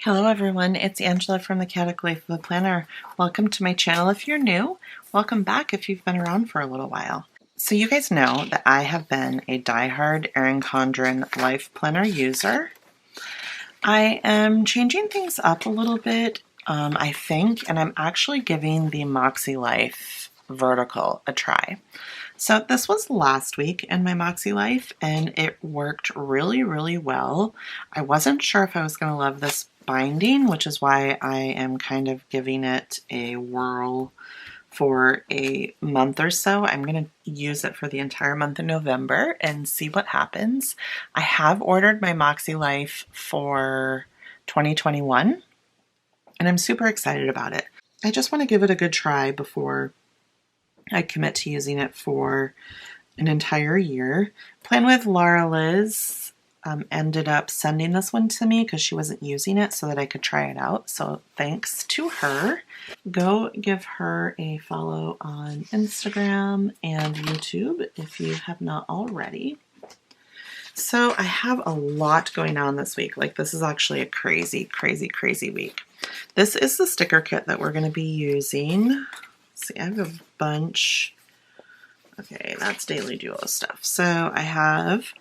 Hello everyone, it's Angela from the Chaotic Life of a Planner. Welcome to my channel if you're new. Welcome back if you've been around for a little while. So you guys know that I have been a diehard ERIN CONDREN Life Planner user. I am changing things up a little bit, I think, and I'm actually giving the Makse Lyfe vertical a try. So this was last week in my Makse Lyfe and it worked really, really well. I wasn't sure if I was going to love this binding, which is why I am kind of giving it a whirl for a month or so. I'm going to use it for the entire month of November and see what happens. I have ordered my Makse Lyfe for 2021 and I'm super excited about it. I just want to give it a good try before I commit to using it for an entire year. Plan with Laura Liz ended up sending this one to me because she wasn't using it so that I could try it out. So thanks to her. Go give her a follow on Instagram and YouTube if you have not already. So I have a lot going on this week. Like, this is actually a crazy, crazy, crazy week. This is the sticker kit that we're going to be using. See, I have a bunch. Okay, that's Daily Duo stuff. So I have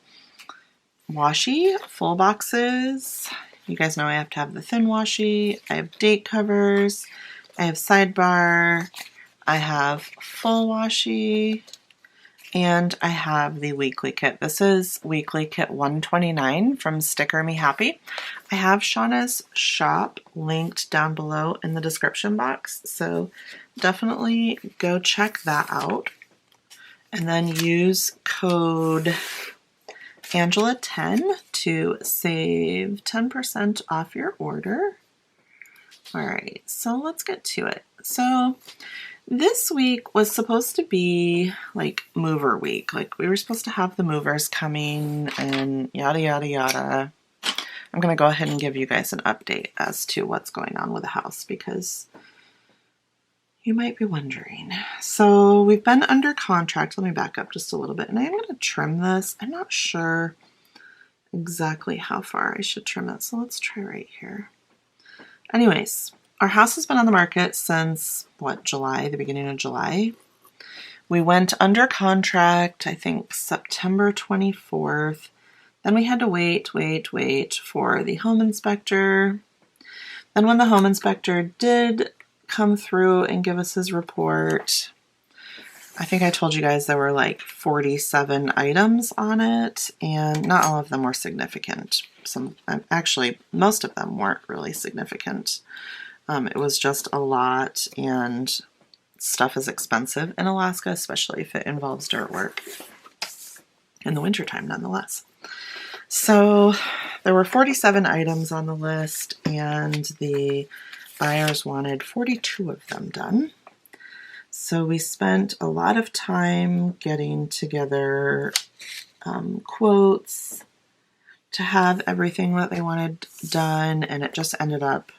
washi, full boxes. You guys know I have to have the thin washi. I have date covers. I have sidebar. I have full washi. And I have the weekly kit. This is weekly kit 129 from Sticker Me Happy. I have Shauna's shop linked down below in the description box, so definitely go check that out. And then use code Angela10 to save 10% off your order. All right, so let's get to it. So this week was supposed to be like mover week. Like, we were supposed to have the movers coming and yada, yada, yada. I'm going to go ahead and give you guys an update as to what's going on with the house because you might be wondering. So we've been under contract. Let me back up just a little bit and I'm going to trim this. I'm not sure exactly how far I should trim it. So let's try right here. Anyways, our house has been on the market since, what, July, the beginning of July. We went under contract, I think, September 24th. Then we had to wait for the home inspector. Then when the home inspector did come through and give us his report, I think I told you guys there were like 47 items on it, and not all of them were significant. Actually, most of them weren't really significant. It was just a lot, and stuff is expensive in Alaska, especially if it involves dirt work in the wintertime nonetheless. So there were 47 items on the list, and the buyers wanted 42 of them done. So we spent a lot of time getting together quotes to have everything that they wanted done, and it just ended up,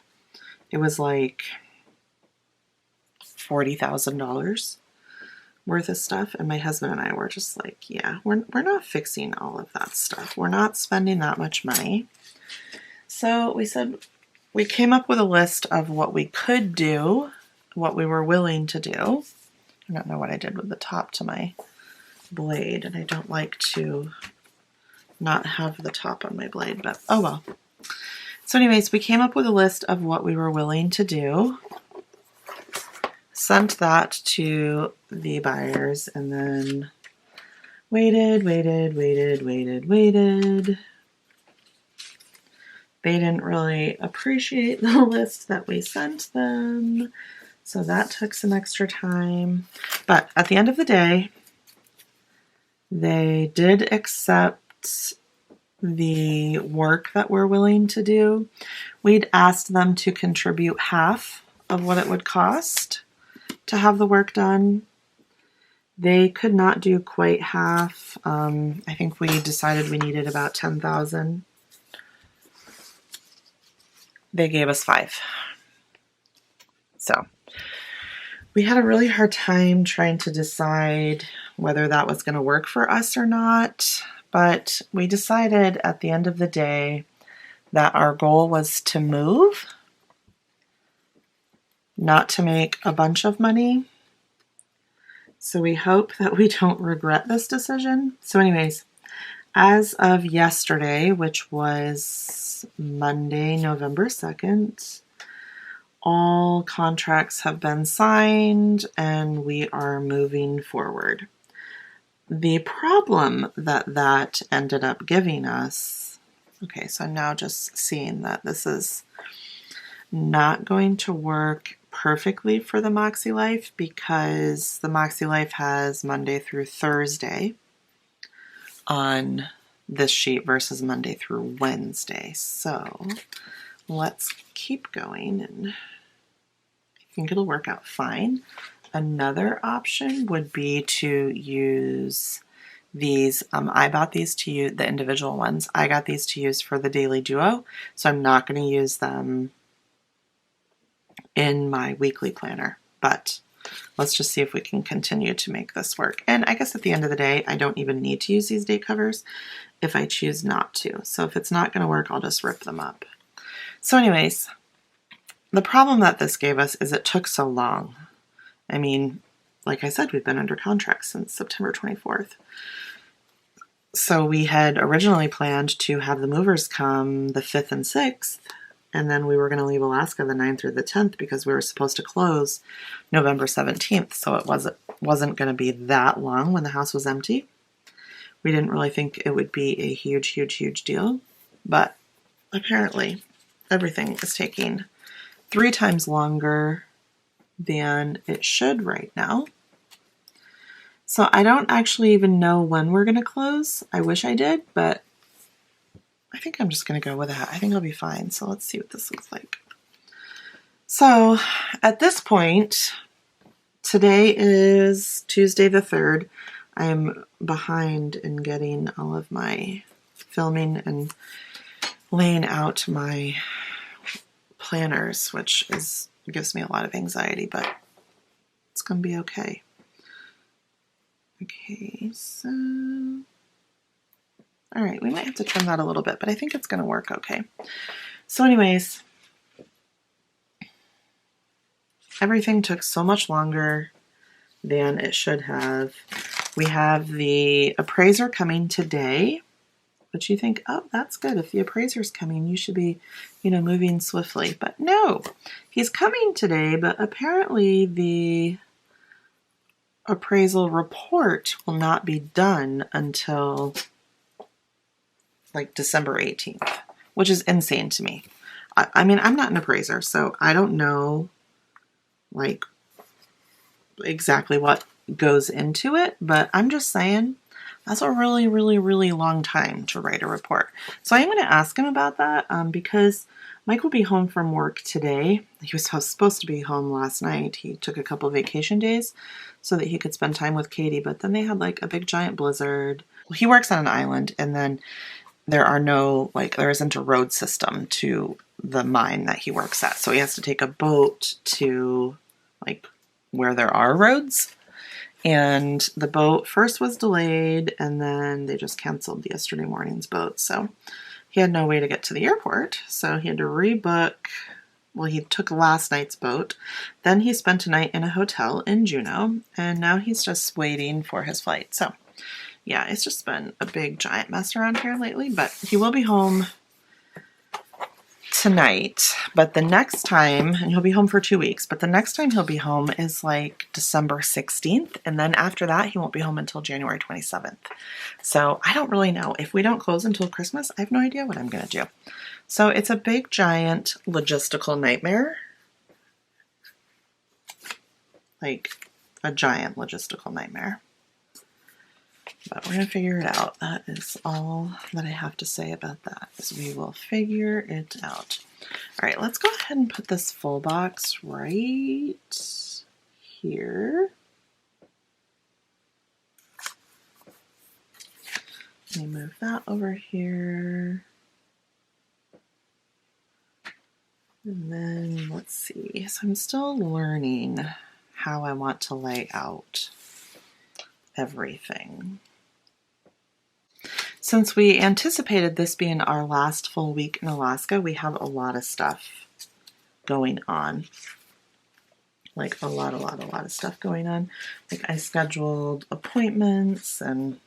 it was like $40,000 worth of stuff, and my husband and I were just like, yeah, we're not fixing all of that stuff. We're not spending that much money. So we said, we came up with a list of what we could do, what we were willing to do. I don't know what I did with the top to my blade, and I don't like to not have the top on my blade, but oh well. So anyways, we came up with a list of what we were willing to do, sent that to the buyers, and then waited. They didn't really appreciate the list that we sent them, so that took some extra time. But at the end of the day, they did accept the work that we're willing to do. We'd asked them to contribute half of what it would cost to have the work done. They could not do quite half. I think we decided we needed about $10,000. They gave us $5,000. So we had a really hard time trying to decide whether that was going to work for us or not, but we decided at the end of the day that our goal was to move, not to make a bunch of money. So we hope that we don't regret this decision. So anyways, as of yesterday, which was Monday, November 2nd, all contracts have been signed and we are moving forward. The problem that ended up giving us, okay, so I'm now just seeing that this is not going to work perfectly for the Makse Life because the Makse Life has Monday through Thursday on this sheet versus Monday through Wednesday. So let's keep going, and I think it'll work out fine. Another option would be to use these. I bought these to use, the individual ones. I got these to use for the daily duo, so I'm not going to use them in my weekly planner, but let's just see if we can continue to make this work. And I guess at the end of the day, I don't even need to use these date covers if I choose not to. So if it's not going to work, I'll just rip them up. So anyways, the problem that this gave us is it took so long. I mean, like I said, we've been under contract since September 24th. So we had originally planned to have the movers come the 5th and 6th, and then we were going to leave Alaska the 9th through the 10th because we were supposed to close November 17th. So it wasn't going to be that long when the house was empty. We didn't really think it would be a huge, huge, huge deal, but apparently everything is taking 3 times longer than it should right now. So I don't actually even know when we're going to close. I wish I did, but I think I'm just going to go with that. I think I'll be fine. So let's see what this looks like. So at this point, today is Tuesday the 3rd. I'm behind in getting all of my filming and laying out my planners, which gives me a lot of anxiety, but it's going to be okay. Okay, so, all right, we might have to trim that a little bit, but I think it's going to work okay. So anyways, everything took so much longer than it should have. We have the appraiser coming today, which you think, oh, that's good. If the appraiser's coming, you should be, moving swiftly. But no, he's coming today, but apparently the appraisal report will not be done until like December 18th, which is insane to me. I mean, I'm not an appraiser, so I don't know like exactly what goes into it, but I'm just saying that's a really, really, really long time to write a report. So I'm going to ask him about that because Mike will be home from work today. He was supposed to be home last night. He took a couple vacation days so that he could spend time with Katie, but then they had like a big giant blizzard. Well, he works on an island, and then there isn't a road system to the mine that he works at. So he has to take a boat to like where there are roads. And the boat first was delayed, and then they just canceled yesterday morning's boat. So he had no way to get to the airport, so he had to rebook. Well, he took last night's boat. Then he spent a night in a hotel in Juneau, and now he's just waiting for his flight. So yeah, it's just been a big giant mess around here lately, but he will be home tonight. But the next time, and he'll be home for 2 weeks, but the next time he'll be home is like December 16th, and then after that he won't be home until January 27th. So I don't really know. If we don't close until Christmas, I have no idea what I'm going to do. So it's a big giant logistical nightmare. Like a giant logistical nightmare. But we're going to figure it out. That is all that I have to say about that, is we will figure it out. All right, let's go ahead and put this full box right here. Let me move that over here. And then let's see. So I'm still learning how I want to lay out everything. Since we anticipated this being our last full week in Alaska, we have a lot of stuff going on. Like a lot of stuff going on. Like I scheduled appointments and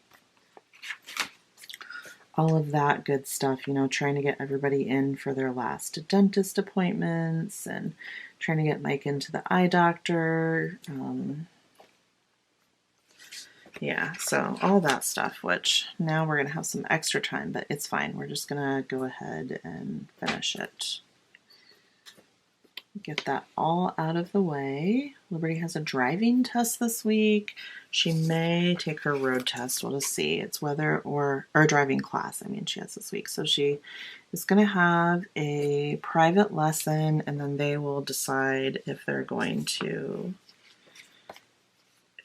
all of that good stuff, you know, trying to get everybody in for their last dentist appointments and trying to get Mike into the eye doctor. Yeah, so all that stuff, which now we're going to have some extra time, but it's fine. We're just going to go ahead and finish it. Get that all out of the way. Liberty has a driving test this week. She may take her road test. We'll just see. It's whether or driving class. I mean, she has this week. So she is going to have a private lesson, and then they will decide if they're going to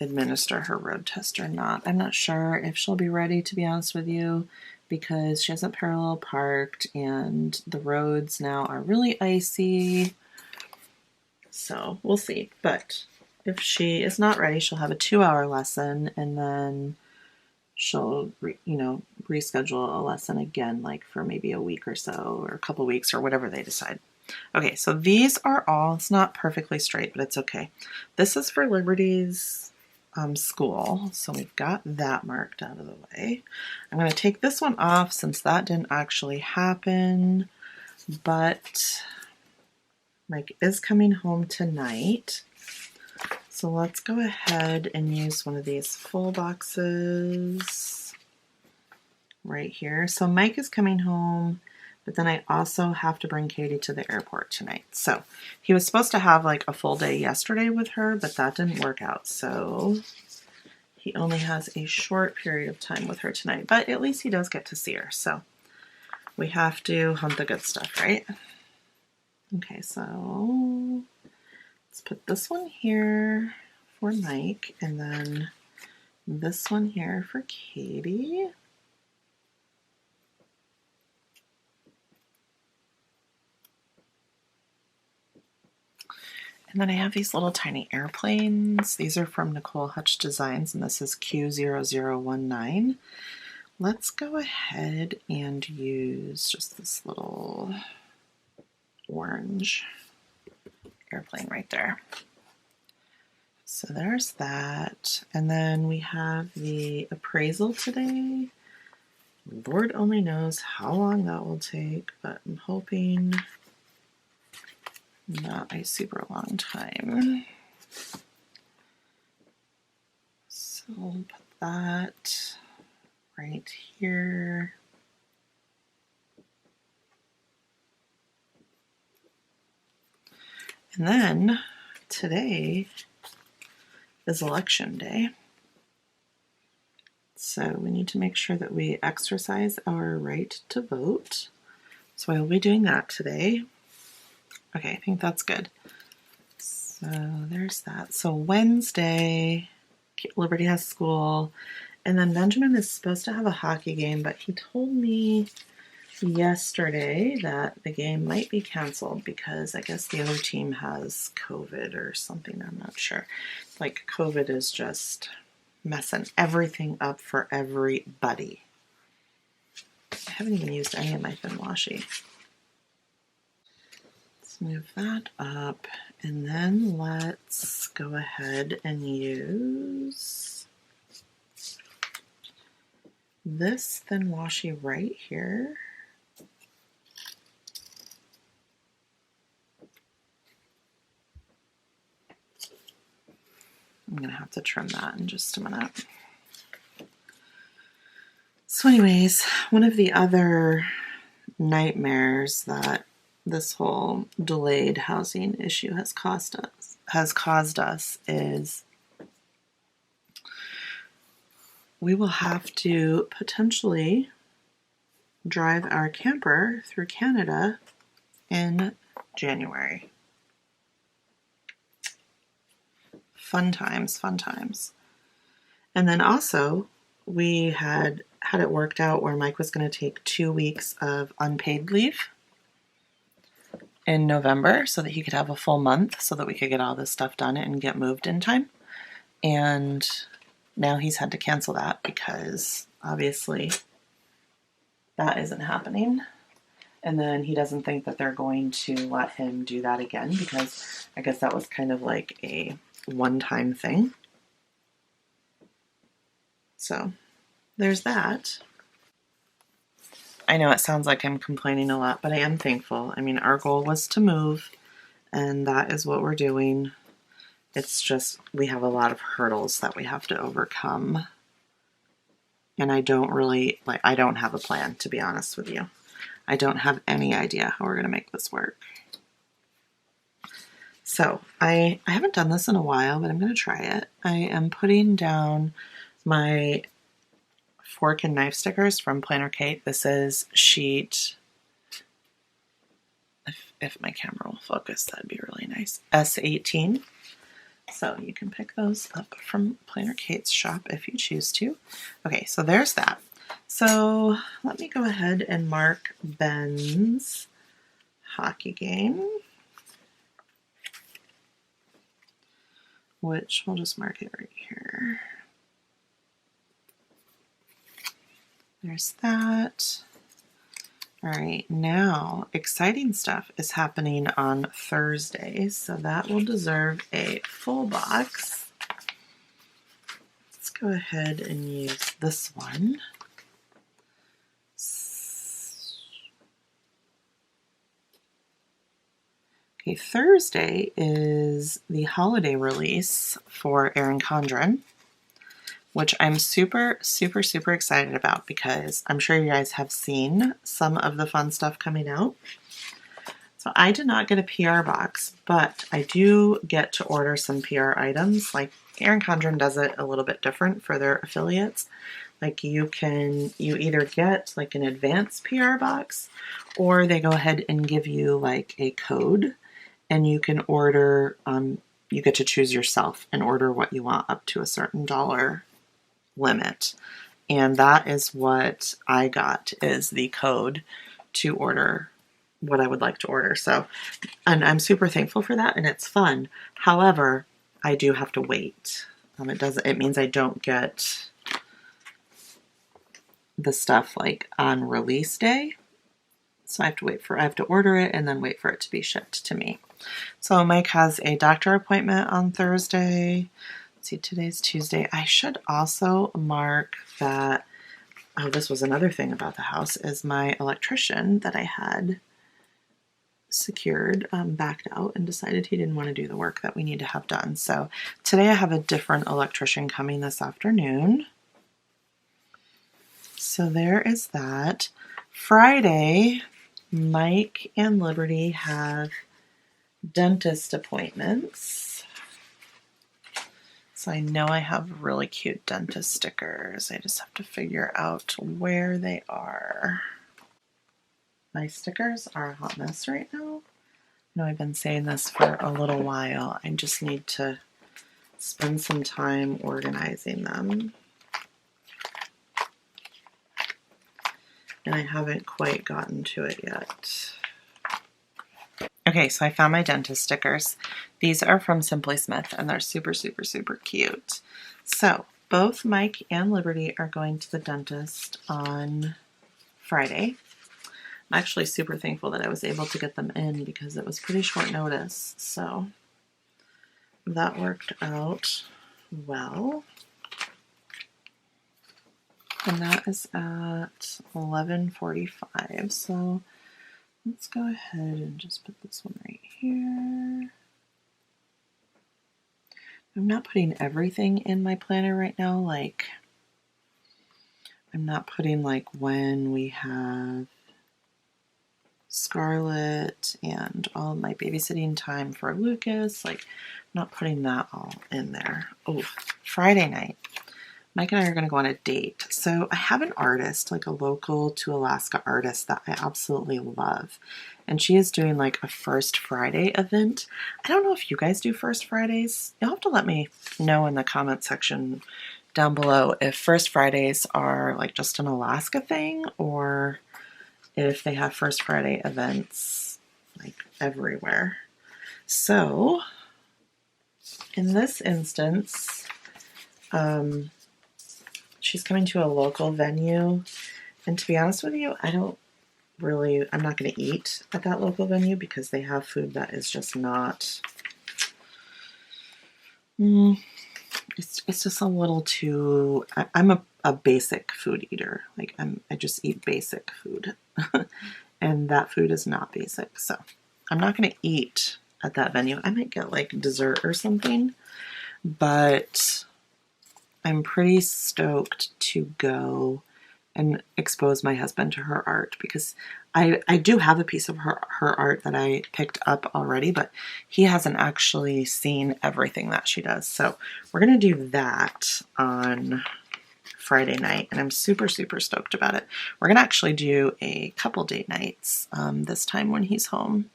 administer her road test or not. I'm not sure if she'll be ready, to be honest with you, because she hasn't parallel parked, and the roads now are really icy. So we'll see. But if she is not ready, she'll have a 2-hour lesson, and then she'll, reschedule a lesson again, like for maybe a week or so, or a couple weeks, or whatever they decide. Okay, so these are all, it's not perfectly straight, but it's okay. This is for Liberty's school, so we've got that marked out of the way. I'm going to take this one off since that didn't actually happen, but Mike is coming home tonight, so let's go ahead and use one of these full boxes right here. So Mike is coming home, but then I also have to bring Katie to the airport tonight. So he was supposed to have like a full day yesterday with her, but that didn't work out. So he only has a short period of time with her tonight, but at least he does get to see her. So we have to hunt the good stuff, right? Okay, so let's put this one here for Mike, and then this one here for Katie. And then I have these little tiny airplanes. These are from Nicole Hutch Designs, and this is Q0019. Let's go ahead and use just this little orange airplane right there. So there's that. And then we have the appraisal today. Lord only knows how long that will take, but I'm hoping not a super long time. So we'll put that right here. And then today is election day. So we need to make sure that we exercise our right to vote. So I will be doing that today. Okay, I think that's good. So there's that. So Wednesday, Liberty has school, and then Benjamin is supposed to have a hockey game, but he told me yesterday that the game might be canceled because I guess the other team has COVID or something. I'm not sure. Like, COVID is just messing everything up for everybody. I haven't even used any of my thin washi. Let's move that up, and then let's go ahead and use this thin washi right here. I'm going to have to trim that in just a minute. So anyways, one of the other nightmares that this whole delayed housing issue has caused us is we will have to potentially drive our camper through Canada in January. Fun times, fun times. And then also, we had it worked out where Mike was going to take 2 weeks of unpaid leave in November so that he could have a full month so that we could get all this stuff done and get moved in time. And now he's had to cancel that because obviously that isn't happening. And then he doesn't think that they're going to let him do that again because I guess that was kind of like a one-time thing. So there's that. I know it sounds like I'm complaining a lot, but I am thankful. I mean, our goal was to move, and that is what we're doing. It's just we have a lot of hurdles that we have to overcome. And I don't have a plan, to be honest with you. I don't have any idea how we're going to make this work. So I haven't done this in a while, but I'm going to try it. I am putting down my fork and knife stickers from Planner CAIT. This is sheet, if my camera will focus, that'd be really nice, S18. So you can pick those up from Planner CAIT's shop if you choose to. Okay, so there's that. So let me go ahead and mark Ben's hockey game, which we'll just mark it right here. There's that. All right, now exciting stuff is happening on Thursday, so that will deserve a full box. Let's go ahead and use this one. Okay, Thursday is the holiday release for ERIN CONDREN, which I'm super, super, super excited about because I'm sure you guys have seen some of the fun stuff coming out. So I did not get a PR box, but I do get to order some PR items. Like ERIN CONDREN does it a little bit different for their affiliates. Like you either get like an advanced PR box, or they go ahead and give you like a code, and you can order, you get to choose yourself and order what you want up to a certain dollar limit. And that is what I got, is the code to order what I would like to order. So, and I'm super thankful for that, and it's fun. However, I do have to wait. It means I don't get the stuff like on release day. So I have to order it and then wait for it to be shipped to me. So Mike has a doctor appointment on Thursday. Let's see, today's Tuesday. I should also mark that, oh, this was another thing about the house, is my electrician that I had secured backed out and decided he didn't want to do the work that we need to have done. So today I have a different electrician coming this afternoon. So there is that. Friday, Mike and Liberty have dentist appointments. So I know I have really cute dentist stickers. I just have to figure out where they are. My stickers are a hot mess right now. I know I've been saying this for a little while. I just need to spend some time organizing them. And I haven't quite gotten to it yet. Okay, so I found my dentist stickers. These are from Simply Smith, and they're super, super, super cute. So both Mike and Liberty are going to the dentist on Friday. I'm actually super thankful that I was able to get them in because it was pretty short notice. So that worked out well. And that is at 11:45. So let's go ahead and just put this one right here. I'm not putting everything in my planner right now. Like, I'm not putting like when we have Scarlett and all my babysitting time for Lucas. Like, I'm not putting that all in there. Oh, Friday night, Mike and I are going to go on a date. So I have an artist, like a local to Alaska artist that I absolutely love. And she is doing like a First Friday event. I don't know if you guys do First Fridays. You'll have to let me know in the comment section down below if First Fridays are like just an Alaska thing, or if they have First Friday events like everywhere. So in this instance, she's coming to a local venue, And to be honest with you, I'm not going to eat at that local venue because they have food that is just not, it's just a little too, I'm a basic food eater. Like I just eat basic food and that food is not basic. So I'm not going to eat at that venue. I might get like dessert or something, but I'm pretty stoked to go and expose my husband to her art because I do have a piece of her art that I picked up already, but he hasn't actually seen everything that she does. So we're going to do that on Friday night, and I'm super, super stoked about it. We're going to actually do a couple date nights this time when he's home,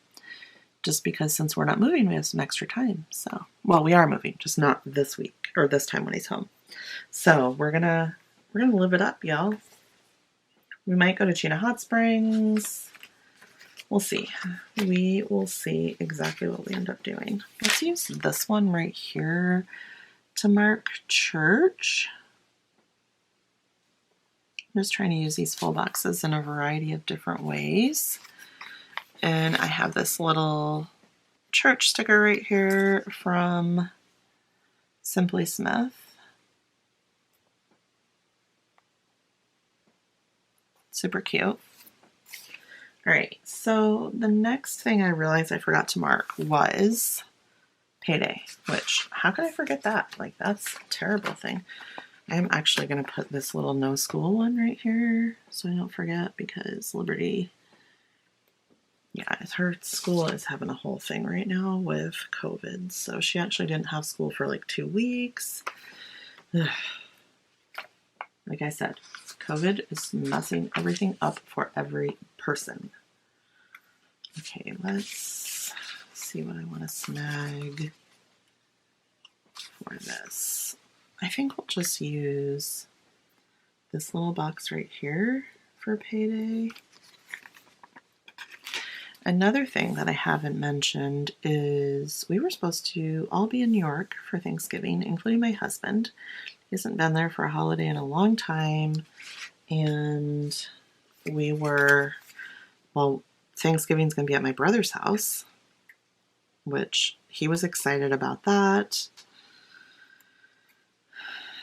just because since we're not moving, we have some extra time. So, well, we are moving, just not this week or this time when he's home. So we're gonna live it up, y'all. We might go to Chena Hot Springs. We'll see. We will see exactly what we end up doing. Let's use this one right here to mark church. I'm just trying to use these full boxes in a variety of different ways. And I have this little church sticker right here from Simply Smith. Super cute. All right, so the next thing I realized I forgot to mark was Payday, which, how could I forget that? Like, that's a terrible thing. I'm actually going to put this little no school one right here so I don't forget, because Liberty, yeah, her school is having a whole thing right now with COVID, so she actually didn't have school for like 2 weeks. Ugh. Like I said, COVID is messing everything up for every person. Okay, let's see what I want to snag for this. I think we'll just use this little box right here for Payday. Another thing that I haven't mentioned is we were supposed to all be in New York for Thanksgiving, including my husband. He hasn't been there for a holiday in a long time. And we were, well, Thanksgiving's going to be at my brother's house, which he was excited about that.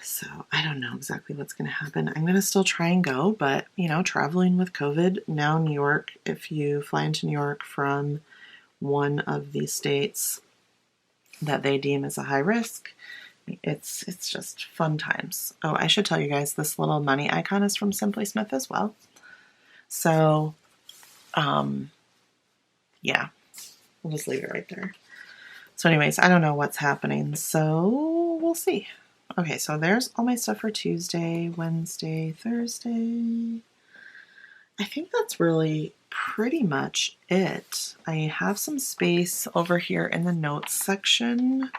So I don't know exactly what's going to happen. I'm going to still try and go, but, you know, traveling with COVID, now New York, if you fly into New York from one of these states that they deem as a high risk, it's just fun times. Oh, I should tell you guys, this little money icon is from Simply Smith as well. So, yeah, we'll just leave it right there. So anyways, I don't know what's happening, so we'll see. Okay, so there's all my stuff for Tuesday, Wednesday, Thursday. I think that's really pretty much it. I have some space over here in the notes section.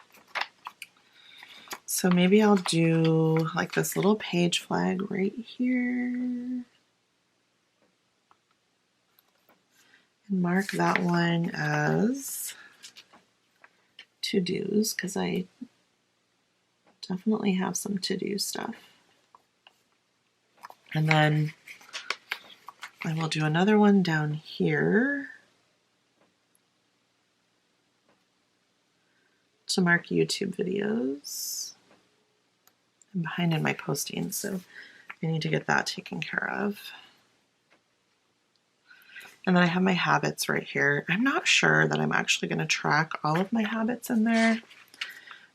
So maybe I'll do like this little page flag right here. And mark that one as to-dos, because I definitely have some to-do stuff. And then I will do another one down here to mark YouTube videos. I'm behind in my posting, so I need to get that taken care of. And then I have my habits right here. I'm not sure that I'm actually going to track all of my habits in there,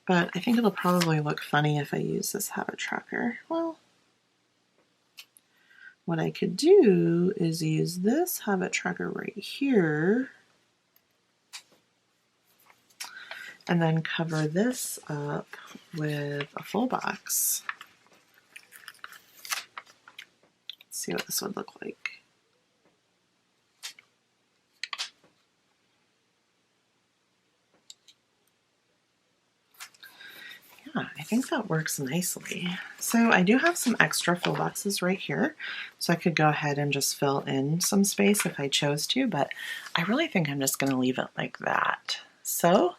but I think it'll probably look funny if I use this habit tracker. Well, what I could do is use this habit tracker right here and then cover this up with a full box. Let's see what this would look like. Yeah, I think that works nicely. So I do have some extra fill boxes right here, so I could go ahead and just fill in some space if I chose to, but I really think I'm just going to leave it like that. So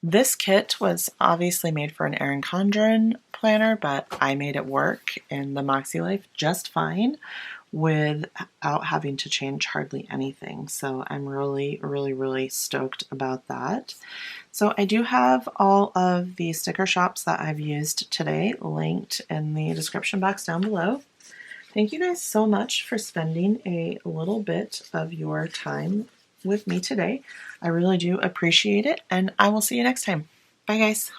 this kit was obviously made for an ERIN CONDREN planner, but I made it work in the Makse Life just fine without having to change hardly anything. So I'm really stoked about that. So I do have all of the sticker shops that I've used today linked in the description box down below. Thank you guys so much for spending a little bit of your time with me today. I really do appreciate it, and I will see you next time. Bye guys.